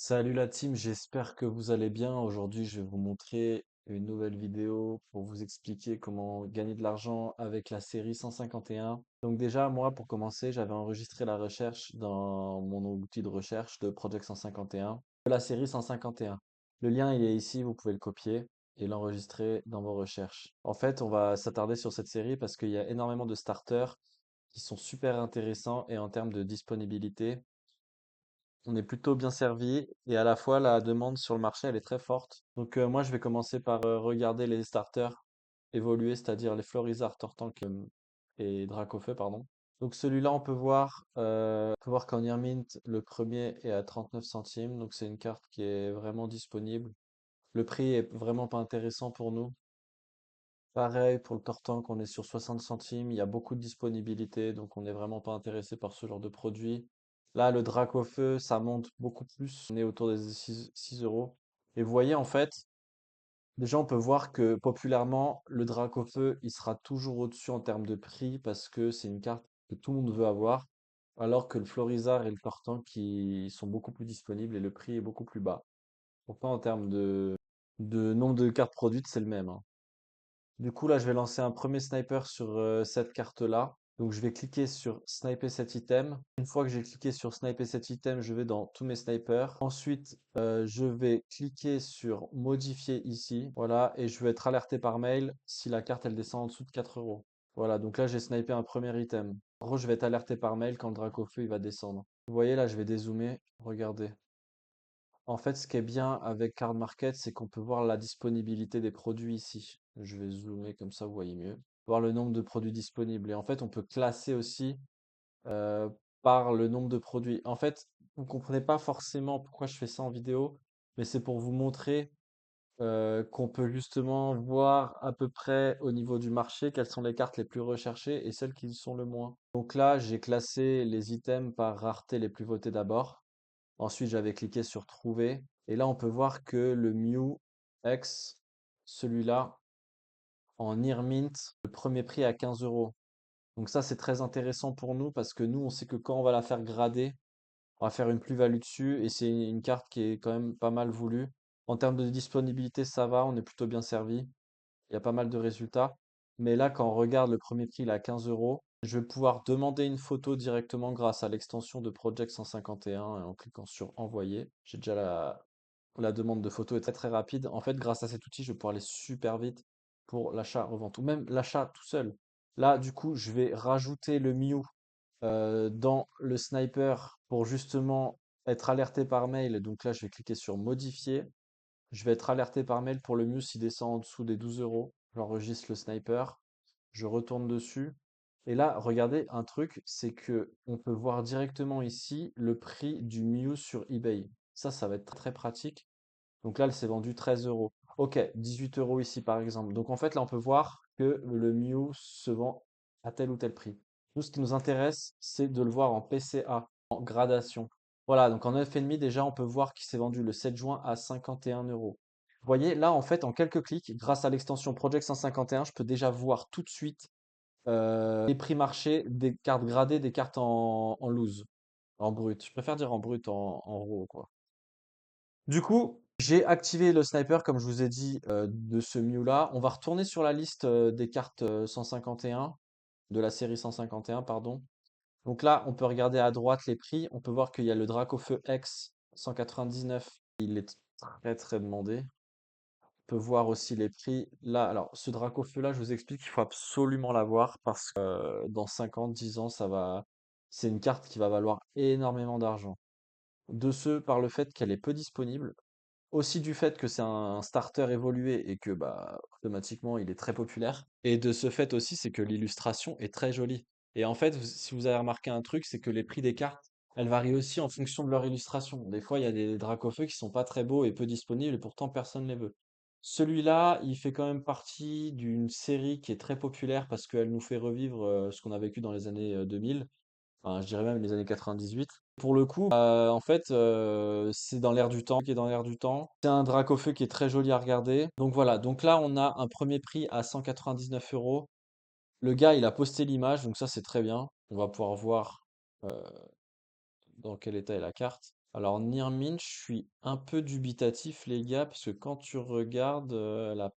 Salut la team, j'espère que vous allez bien. Aujourd'hui, je vais vous montrer une nouvelle vidéo pour vous expliquer comment gagner de l'argent avec la série 151. Donc déjà, moi, pour commencer, j'avais enregistré la recherche dans mon outil de recherche de Project 151, de la série 151. Le lien, il est ici, vous pouvez le copier et l'enregistrer dans vos recherches. En fait, on va s'attarder sur cette série parce qu'il y a énormément de starters qui sont super intéressants et en termes de disponibilité. On est plutôt bien servi et à la fois la demande sur le marché elle est très forte. Donc moi je vais commencer par regarder les starters évoluer, c'est-à-dire les Florizarre, Tortank et Dracofeu, pardon. Donc celui-là on peut voir qu'en Earmint le premier est à 39 centimes, donc c'est une carte qui est vraiment disponible. Le prix est vraiment pas intéressant pour nous. Pareil pour le Tortank, on est sur 60 centimes, il y a beaucoup de disponibilité, donc on n'est vraiment pas intéressé par ce genre de produit. Là, le drac au feu, ça monte beaucoup plus, on est autour des 6 euros. Et vous voyez, en fait, déjà on peut voir que populairement, le drac au feu, il sera toujours au-dessus en termes de prix parce que c'est une carte que tout le monde veut avoir, alors que le Florizarre et le Tortank qui sont beaucoup plus disponibles et le prix est beaucoup plus bas. Pourtant, en termes de nombre de cartes produites, c'est le même, hein. Du coup, là, je vais lancer un premier sniper sur cette carte-là. Donc, je vais cliquer sur sniper cet item. Une fois que j'ai cliqué sur sniper cet item, je vais dans tous mes snipers. Ensuite, je vais cliquer sur modifier ici. Voilà, et je vais être alerté par mail si la carte elle descend en dessous de 4 euros. Voilà, donc là, j'ai snipé un premier item. En gros, je vais être alerté par mail quand le Dracofeu il va descendre. Vous voyez, là, je vais dézoomer. Regardez. En fait, ce qui est bien avec Card Market, c'est qu'on peut voir la disponibilité des produits ici. Je vais zoomer comme ça, vous voyez mieux. Voir le nombre de produits disponibles. Et en fait, on peut classer aussi euh, par le nombre de produits. En fait, vous ne comprenez pas forcément pourquoi je fais ça en vidéo, mais c'est pour vous montrer qu'on peut justement voir à peu près au niveau du marché quelles sont les cartes les plus recherchées et celles qui sont le moins. Donc là, j'ai classé les items par rareté les plus votés d'abord. Ensuite, j'avais cliqué sur trouver. Et là, on peut voir que le Mew X, celui-là, en Near Mint, le premier prix est à 15 euros. Donc ça, c'est très intéressant pour nous parce que nous, on sait que quand on va la faire grader, on va faire une plus-value dessus et c'est une carte qui est quand même pas mal voulue. En termes de disponibilité, ça va, on est plutôt bien servi. Il y a pas mal de résultats. Mais là, quand on regarde le premier prix, il est à 15 euros. Je vais pouvoir demander une photo directement grâce à l'extension de Project 151 et en cliquant sur envoyer. J'ai déjà la demande de photo est très très rapide. En fait, grâce à cet outil, je vais pouvoir aller super vite pour l'achat-revente ou même l'achat tout seul. Là, du coup, je vais rajouter le Mew dans le sniper pour justement être alerté par mail. Donc là, je vais cliquer sur modifier. Je vais être alerté par mail pour le Mew s'il descend en dessous des 12 euros. J'enregistre le sniper, je retourne dessus. Et là, regardez un truc, c'est que on peut voir directement ici le prix du Mew sur eBay. Ça va être très pratique. Donc là, elle s'est vendue 13 euros. Ok, 18 euros ici par exemple. Donc en fait, là, on peut voir que le Mew se vend à tel ou tel prix. Nous, ce qui nous intéresse, c'est de le voir en PCA, en gradation. Voilà, donc en 9,5 déjà, on peut voir qu'il s'est vendu le 7 juin à 51 euros. Vous voyez, là, en fait, en quelques clics, grâce à l'extension Project 151, je peux déjà voir tout de suite les prix marché des cartes gradées, des cartes en loose, en brut. Je préfère dire en brut, en raw, quoi. Du coup, j'ai activé le sniper, comme je vous ai dit, de ce Mew-là. On va retourner sur la liste des cartes 151, de la série 151, pardon. Donc là, on peut regarder à droite les prix. On peut voir qu'il y a le Dracofeu X 199. Il est très très demandé. On peut voir aussi les prix. Là, alors, ce Dracofeu-là, je vous explique, il faut absolument l'avoir parce que dans 50, 10 ans, ça va. C'est une carte qui va valoir énormément d'argent. De ce, par le fait qu'elle est peu disponible. Aussi du fait que c'est un starter évolué et que bah automatiquement il est très populaire. Et de ce fait aussi, c'est que l'illustration est très jolie. Et en fait, si vous avez remarqué un truc, c'est que les prix des cartes, elles varient aussi en fonction de leur illustration. Des fois, il y a des Dracofeu qui sont pas très beaux et peu disponibles et pourtant personne les veut. Celui-là, il fait quand même partie d'une série qui est très populaire parce qu'elle nous fait revivre ce qu'on a vécu dans les années 2000. Enfin, je dirais même les années 98. Pour le coup, en fait, c'est dans l'air du temps, qui est dans l'air du temps. C'est un drac au feu qui est très joli à regarder. Donc voilà, donc là, on a un premier prix à 199 euros. Le gars, il a posté l'image, donc ça, c'est très bien. On va pouvoir voir dans quel état est la carte. Alors, Nirmin, je suis un peu dubitatif, les gars, parce que quand tu regardes, elle a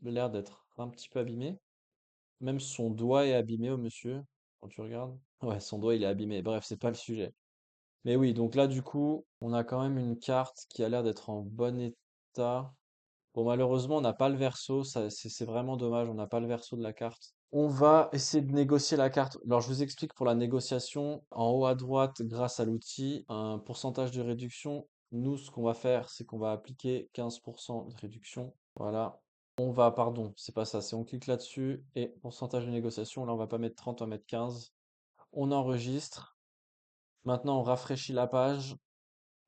l'air d'être un petit peu abîmée. Même son doigt est abîmé au monsieur, quand tu regardes. Ouais, son doigt, il est abîmé. Bref, c'est pas le sujet. Mais oui, donc là, du coup, on a quand même une carte qui a l'air d'être en bon état. Bon, malheureusement, on n'a pas le verso, ça, c'est vraiment dommage, on n'a pas le verso de la carte. On va essayer de négocier la carte. Alors, je vous explique pour la négociation. En haut à droite, grâce à l'outil, un pourcentage de réduction. Nous, ce qu'on va faire, c'est qu'on va appliquer 15% de réduction. Voilà. On va, pardon, c'est pas ça, c'est on clique là-dessus et pourcentage de négociation. Là, on va pas mettre 30, on va mettre 15. On enregistre. Maintenant, on rafraîchit la page.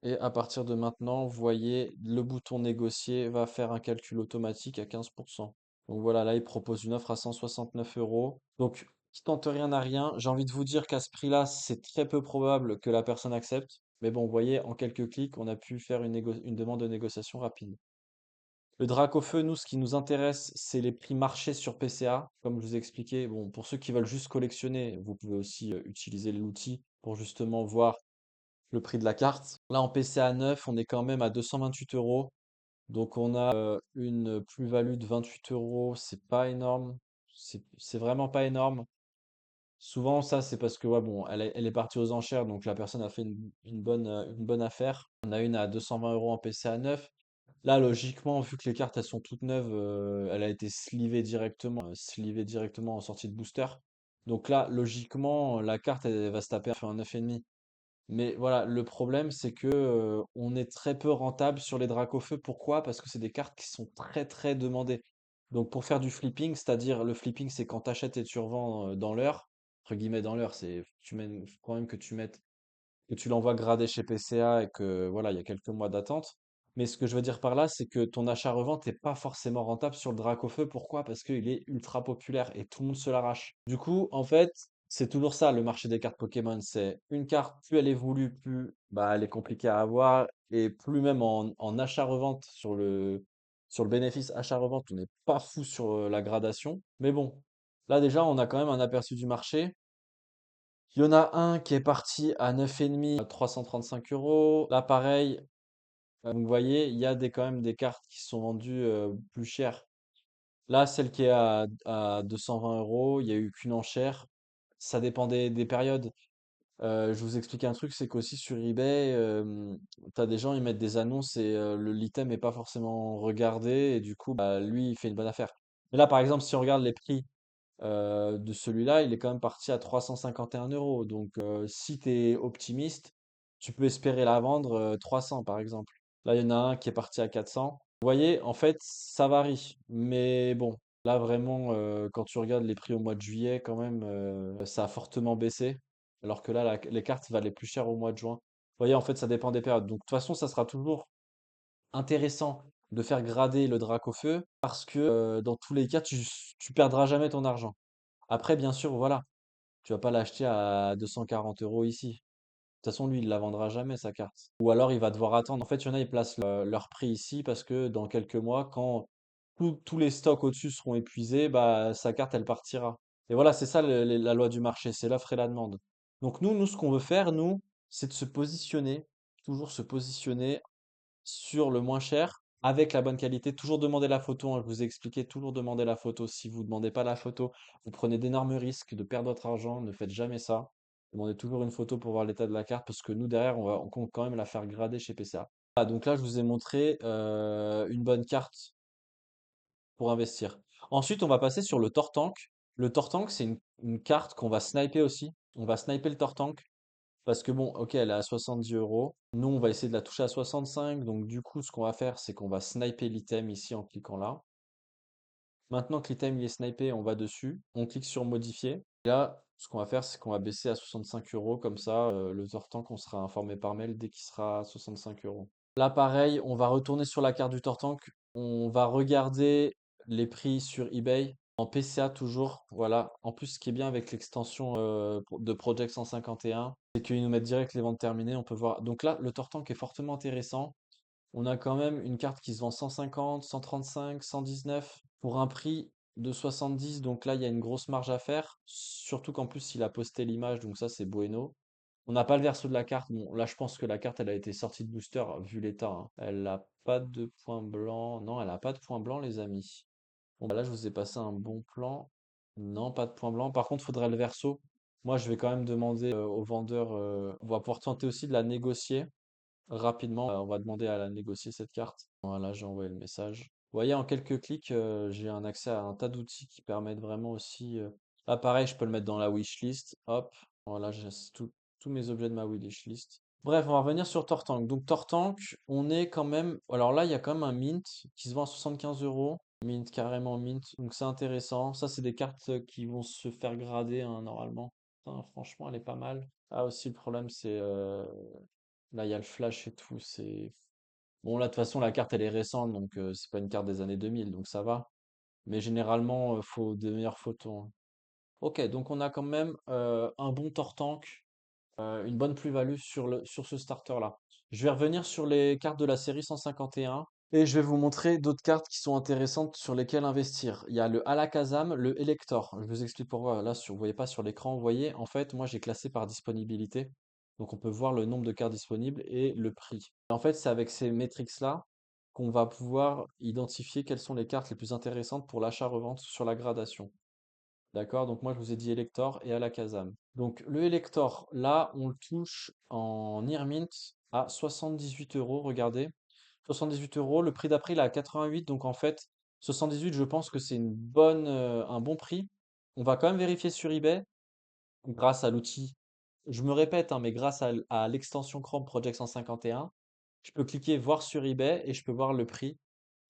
Et à partir de maintenant, vous voyez, le bouton négocier va faire un calcul automatique à 15%. Donc voilà, là, il propose une offre à 169 euros. Donc, qui tente rien à rien. J'ai envie de vous dire qu'à ce prix-là, c'est très peu probable que la personne accepte. Mais bon, vous voyez, en quelques clics, on a pu faire une demande de négociation rapide. Le drac au feu, nous, ce qui nous intéresse, c'est les prix marché sur PCA. Comme je vous ai expliqué, bon, pour ceux qui veulent juste collectionner, vous pouvez aussi utiliser l'outil pour justement voir le prix de la carte. Là, en PCA 9, on est quand même à 228 euros. Donc, on a une plus-value de 28 euros. C'est pas énorme. C'est vraiment pas énorme. Souvent, ça, c'est parce que, ouais, bon, elle est partie aux enchères. Donc, la personne a fait une bonne affaire. On a une à 220 euros en PCA 9. Là, logiquement, vu que les cartes, elles sont toutes neuves, elle a été slivée directement en sortie de booster. Donc là, logiquement, la carte, elle va se taper un 9,5. Mais voilà, le problème, c'est que on est très peu rentable sur les Dracofeu. Pourquoi? Parce que c'est des cartes qui sont très très demandées. Donc pour faire du flipping, c'est-à-dire le flipping, c'est quand tu achètes et tu revends dans l'heure, entre guillemets dans l'heure, faut quand même que tu mettes que tu l'envoies gradé chez PCA et que voilà, il y a quelques mois d'attente. Mais ce que je veux dire par là, c'est que ton achat-revente n'est pas forcément rentable sur le Dracofeu. Pourquoi? Parce qu'il est ultra populaire et tout le monde se l'arrache. Du coup, en fait, c'est toujours ça le marché des cartes Pokémon. C'est une carte, plus elle est voulue, plus bah, elle est compliquée à avoir. Et plus même en achat-revente, sur le bénéfice achat-revente, on n'est pas fou sur la gradation. Mais bon, là déjà, on a quand même un aperçu du marché. Il y en a un qui est parti à 9,5 à 335 euros. Là, pareil, vous voyez, il y a quand même des cartes qui sont vendues plus chères. Là, celle qui est à 220 euros, il n'y a eu qu'une enchère. Ça dépend des périodes. Je vous explique un truc, c'est qu'aussi sur eBay, t'as des gens, ils mettent des annonces et l'item n'est pas forcément regardé et du coup, bah, lui, il fait une bonne affaire. Mais là, par exemple, si on regarde les prix de celui-là, il est quand même parti à 351 euros. Donc, si tu es optimiste, tu peux espérer la vendre 300 par exemple. Là, il y en a un qui est parti à 400. Vous voyez, en fait, ça varie. Mais bon, là, vraiment, quand tu regardes les prix au mois de juillet, quand même, ça a fortement baissé. Alors que là, les cartes valaient plus cher au mois de juin. Vous voyez, en fait, ça dépend des périodes. Donc, de toute façon, ça sera toujours intéressant de faire grader le drac au feu parce que dans tous les cas, tu perdras jamais ton argent. Après, bien sûr, voilà, tu vas pas l'acheter à 240 euros ici. De toute façon, lui, il la vendra jamais, sa carte. Ou alors, il va devoir attendre. En fait, il y en a, ils placent leur prix ici parce que dans quelques mois, quand tous les stocks au-dessus seront épuisés, bah, sa carte, elle partira. Et voilà, c'est ça la loi du marché, c'est l'offre et la demande. Donc nous, ce qu'on veut faire, nous, c'est de se positionner, toujours se positionner sur le moins cher avec la bonne qualité. Toujours demander la photo, hein, je vous ai expliqué, toujours demander la photo. Si vous ne demandez pas la photo, vous prenez d'énormes risques de perdre votre argent. Ne faites jamais ça. Demandez toujours une photo pour voir l'état de la carte parce que nous, derrière, on compte quand même la faire grader chez PCA. Ah, donc là, je vous ai montré une bonne carte pour investir. Ensuite, on va passer sur le Tortank. Le Tortank, c'est une carte qu'on va sniper aussi. On va sniper le Tortank. Parce que bon, ok, elle est à 70 euros. Nous, on va essayer de la toucher à 65. Donc, du coup, ce qu'on va faire, c'est qu'on va sniper l'item ici en cliquant là. Maintenant que l'item il est snipé, on va dessus. On clique sur modifier. Et là, ce qu'on va faire, c'est qu'on va baisser à 65 euros. Comme ça, le Tortank, on sera informé par mail dès qu'il sera à 65 euros. Là, pareil, on va retourner sur la carte du Tortank. On va regarder les prix sur eBay. En PCA toujours, voilà. En plus, ce qui est bien avec l'extension de Project 151, c'est qu'ils nous mettent direct les ventes terminées. On peut voir. Donc là, le Tortank est fortement intéressant. On a quand même une carte qui se vend 150, 135, 119 pour un prix de 70. Donc là, il y a une grosse marge à faire. Surtout qu'en plus, il a posté l'image, donc ça, c'est bueno. On n'a pas le verso de la carte. Bon, là, je pense que la carte, elle a été sortie de booster vu l'état, hein. Elle n'a pas de point blanc. Non, elle n'a pas de point blanc, les amis. Bon, bah là, je vous ai passé un bon plan. Non, pas de point blanc. Par contre, il faudrait le verso. Moi, je vais quand même demander au vendeur. On va pouvoir tenter aussi de la négocier rapidement. On va demander à la négocier cette carte. Voilà, j'ai envoyé le message. Vous voyez, en quelques clics, j'ai un accès à un tas d'outils qui permettent vraiment aussi. Là, pareil, je peux le mettre dans la wishlist. Hop, voilà, j'ai tous mes objets de ma wishlist. Bref, on va revenir sur Tortank. Donc, Tortank, on est quand même. Alors là, il y a quand même un mint qui se vend à 75 €. Mint, carrément mint. Donc, c'est intéressant. Ça, c'est des cartes qui vont se faire grader, hein, normalement. Putain, franchement, elle est pas mal. Ah, aussi, le problème, c'est. Là, il y a le flash et tout. C'est. Bon, là, de toute façon, la carte, elle est récente. Donc, c'est pas une carte des années 2000. Donc, ça va. Mais généralement, faut de meilleures photos, hein. Ok, donc on a quand même un bon Tortank, une bonne plus-value sur ce starter-là. Je vais revenir sur les cartes de la série 151 et je vais vous montrer d'autres cartes qui sont intéressantes sur lesquelles investir. Il y a le Alakazam, le Elector. Je vous explique pourquoi. Là, vous voyez pas sur l'écran, vous voyez, en fait, moi j'ai classé par disponibilité. Donc on peut voir le nombre de cartes disponibles et le prix. Et en fait, c'est avec ces métriques-là qu'on va pouvoir identifier quelles sont les cartes les plus intéressantes pour l'achat-revente sur la gradation. D'accord? Donc moi je vous ai dit Elector et Alakazam. Donc le Elector, là on le touche en Nearmint à 78 €. Regardez. 78 €. Le prix d'après il est à 88. Donc en fait, 78, je pense que c'est un bon prix. On va quand même vérifier sur eBay grâce à l'outil. Je me répète, hein, mais grâce à l'extension Chrome Project 151, je peux cliquer voir sur eBay et je peux voir le prix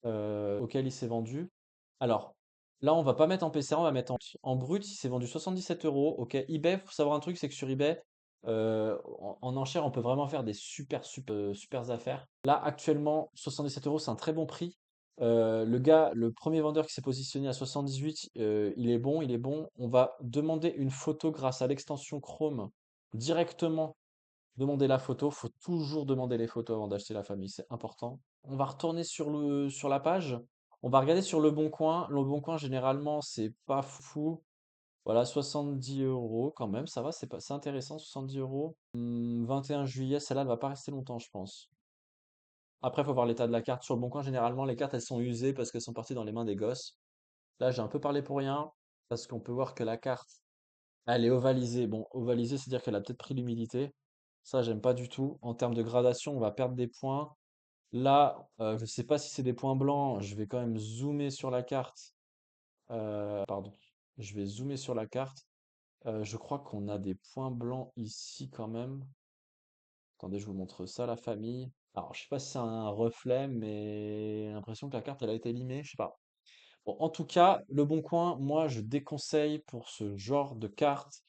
auquel il s'est vendu. Alors, là, on va pas mettre en PCA, on va mettre en brut. Il s'est vendu 77 €. Ok, eBay, faut savoir un truc, c'est que sur eBay, en enchère, on peut vraiment faire des super affaires. Là, actuellement, 77 €, c'est un très bon prix. Le premier vendeur qui s'est positionné à 78, il est bon, il est bon. On va demander une photo grâce à l'extension Chrome directement. Demander la photo, faut toujours demander les photos avant d'acheter la famille, c'est important. On va retourner sur la page. On va regarder sur Le Bon Coin. Le Bon Coin, généralement, c'est pas fou. Voilà, 70 € quand même, ça va, c'est intéressant, 70 €. 21 juillet, celle-là, elle va pas rester longtemps, je pense. Après, il faut voir l'état de la carte. Sur Le Bon Coin, généralement, les cartes, elles sont usées parce qu'elles sont parties dans les mains des gosses. Là, j'ai un peu parlé pour rien, parce qu'on peut voir que la carte, elle est ovalisée. Bon, ovalisée, c'est-à-dire qu'elle a peut-être pris l'humidité. Ça, j'aime pas du tout. En termes de gradation, on va perdre des points. Là, je sais pas si c'est des points blancs. Je vais quand même zoomer sur la carte. Pardon. Je vais zoomer sur la carte. Je crois qu'on a des points blancs ici quand même. Attendez, je vous montre ça, la famille. Alors, je sais pas si c'est un reflet, mais j'ai l'impression que la carte, elle a été limée. Je sais pas. Bon, en tout cas, Le Bon Coin, moi, je déconseille pour ce genre de cartes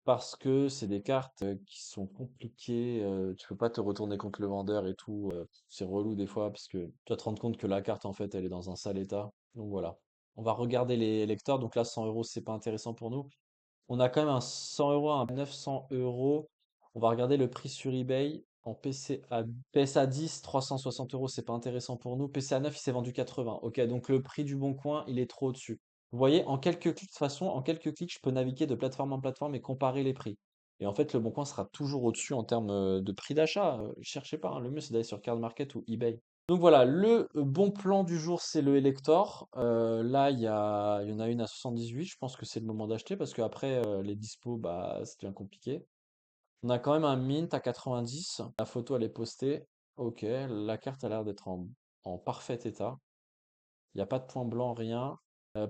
parce que c'est des cartes qui sont compliquées. Tu peux pas te retourner contre le vendeur et tout. C'est relou des fois parce que tu vas te rendre compte que la carte, en fait, elle est dans un sale état. Donc voilà. On va regarder les lecteurs. Donc là, 100 €, c'est pas intéressant pour nous. On a quand même un 100 € à 900 €. On va regarder le prix sur eBay. En PSA 10, 360 €, c'est pas intéressant pour nous. PSA 9, il s'est vendu 80. Ok, donc le prix du Bon Coin, il est trop au-dessus. Vous voyez, en quelques clics, de toute façon, en quelques clics, je peux naviguer de plateforme en plateforme et comparer les prix. Et en fait, le Bon Coin sera toujours au-dessus en termes de prix d'achat. Cherchez pas, hein. Le mieux, c'est d'aller sur Card Market ou eBay. Donc voilà, le bon plan du jour, c'est le Elector. Là, il y en a une à 78. Je pense que c'est le moment d'acheter parce qu'après, les dispos, bah, c'est bien compliqué. On a quand même un mint à 90. La photo, elle est postée. Ok, la carte a l'air d'être en parfait état. Il n'y a pas de point blanc, rien.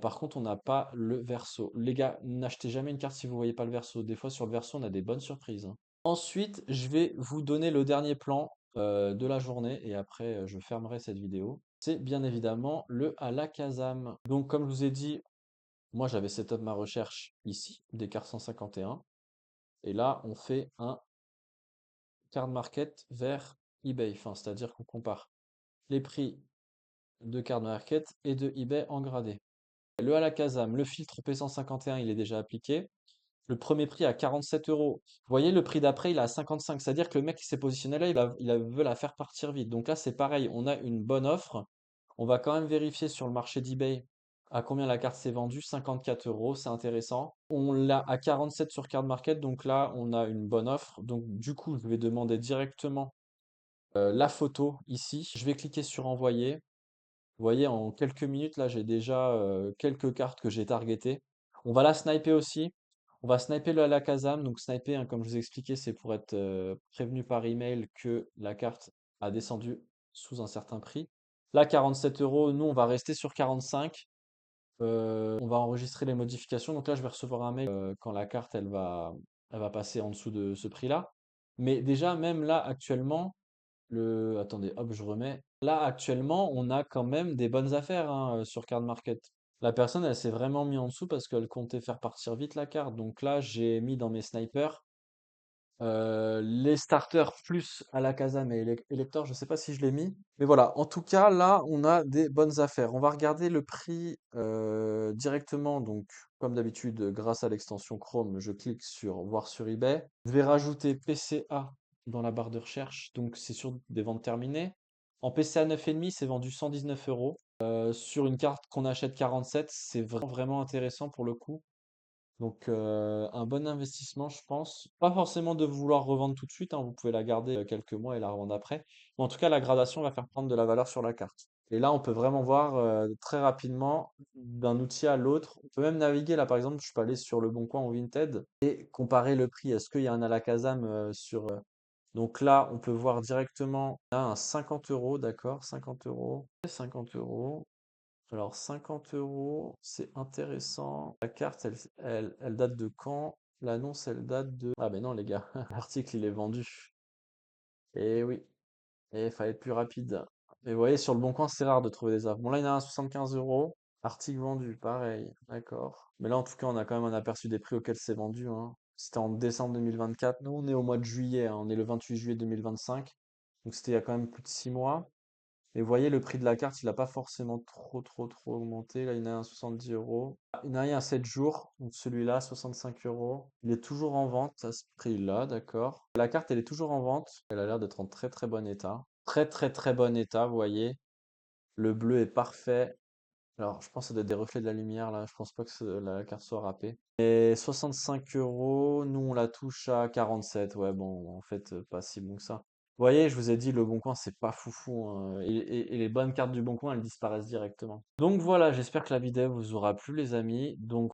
Par contre, on n'a pas le verso. Les gars, n'achetez jamais une carte si vous voyez pas le verso. Des fois, sur le verso, on a des bonnes surprises, hein. Ensuite, je vais vous donner le dernier plan de la journée et après, je fermerai cette vidéo. C'est bien évidemment le Alakazam. Donc, comme je vous ai dit, moi, j'avais setup ma recherche ici, des cartes 151. Et là, on fait un card market vers eBay. Enfin, c'est-à-dire qu'on compare les prix de card market et de eBay en gradé. Le Alakazam, le filtre P151, il est déjà appliqué. Le premier prix à 47 €. Vous voyez, le prix d'après, il est à 55. C'est-à-dire que le mec qui s'est positionné là, veut la faire partir vite. Donc là, c'est pareil, on a une bonne offre. On va quand même vérifier sur le marché d'eBay À combien la carte s'est vendue? 54 euros, c'est intéressant. On l'a à 47 sur Card Market, donc là, on a une bonne offre. Donc, du coup, je vais demander directement la photo ici. Je vais cliquer sur envoyer. Vous voyez, en quelques minutes, là, j'ai déjà quelques cartes que j'ai targetées. On va la sniper aussi. On va sniper le Alakazam. Donc, sniper, hein, comme je vous ai expliqué, c'est pour être prévenu par email que la carte a descendu sous un certain prix. Là, 47 euros. Nous, on va rester sur 45. On va enregistrer les modifications. Donc là, je vais recevoir un mail quand la carte, elle va passer en dessous de ce prix-là. Mais déjà, même là, actuellement, attendez, hop, je remets. Là, actuellement, on a quand même des bonnes affaires hein, sur Card Market. La personne, elle s'est vraiment mis en dessous parce qu'elle comptait faire partir vite la carte. Donc là, j'ai mis dans mes snipers les starters plus Alakazam et Elector, je sais pas si je l'ai mis. Mais voilà, en tout cas, là, on a des bonnes affaires. On va regarder le prix directement. Donc, comme d'habitude, grâce à l'extension Chrome, je clique sur voir sur eBay. Je vais rajouter PCA dans la barre de recherche. Donc, c'est sur des ventes terminées. En PCA 9,5, c'est vendu 119 euros. Sur une carte qu'on achète 47, c'est vraiment intéressant pour le coup. Donc, un bon investissement, je pense. Pas forcément de vouloir revendre tout de suite, hein, vous pouvez la garder quelques mois et la revendre après. Mais en tout cas, la gradation va faire prendre de la valeur sur la carte. Et là, on peut vraiment voir très rapidement d'un outil à l'autre. On peut même naviguer. Là, par exemple, je peux aller sur le Bon Coin ou Vinted et comparer le prix. Est-ce qu'il y a un Alakazam sur. Donc là, on peut voir directement. Là, un 50 euros, d'accord, 50 euros. 50 euros. Alors 50 euros, c'est intéressant. La carte, elle date de quand? L'annonce, elle date de... Ah ben non les gars, l'article il est vendu. Et oui, et il fallait être plus rapide. Mais vous voyez, sur le bon coin, c'est rare de trouver des offres. Bon là, il y en a un à 75 euros. Article vendu, pareil, d'accord. Mais là, en tout cas, on a quand même un aperçu des prix auxquels c'est vendu, hein. C'était en décembre 2024. Nous, on est au mois de juillet, hein. On est le 28 juillet 2025. Donc c'était il y a quand même plus de 6 mois. Et vous voyez, le prix de la carte, il n'a pas forcément trop augmenté. Là, il y en a un à 70 euros. Ah, il y en a un à 7 jours. Donc celui-là, 65 euros. Il est toujours en vente à ce prix-là, d'accord. La carte, elle est toujours en vente. Elle a l'air d'être en très bon état. Très bon état, vous voyez. Le bleu est parfait. Alors, je pense que ça doit être des reflets de la lumière, là. Je pense pas que la carte soit râpée. Et 65 euros, nous, on la touche à 47. Ouais, bon, en fait, pas si bon que ça. Vous voyez, je vous ai dit, le Bon Coin, c'est pas foufou, hein. Et les bonnes cartes du Bon Coin, elles disparaissent directement. Donc voilà, j'espère que la vidéo vous aura plu, les amis. Donc,